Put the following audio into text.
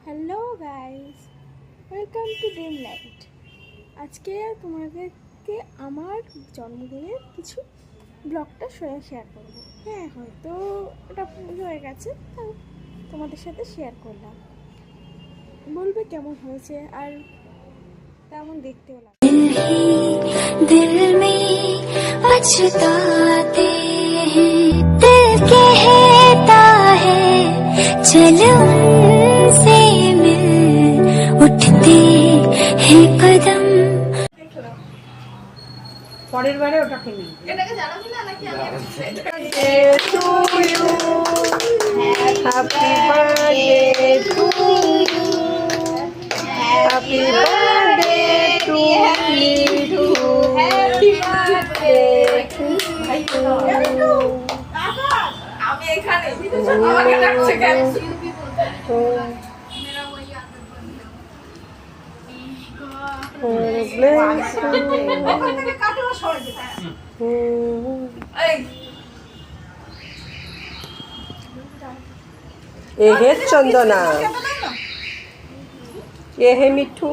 Hello guys, welcome to dream light. আজকে তোমাদেরকে আমার জন্মদিনের কিছু ব্লগটা শেয়ার করব। হ্যাঁ, হয়তো ওটা পুরো হয়ে গেছে, তাও তোমাদের সাথে শেয়ার করলাম। বলবে কেমন হয়েছে আর তেমন দেখতেও লাগে। दिल में पछताते हैं, दिल कहता है चलो उनसे मिल, उठते हैं कदम। পরের বারে ওটা কিনে এটাকে জানাবি না নাকি আমি happy birthday to you, happy birthday to you, happy birthday to you. আমি এখানে আমাকে ডাকছে কেন? এ হে চন্দনা, এ হে মিঠু।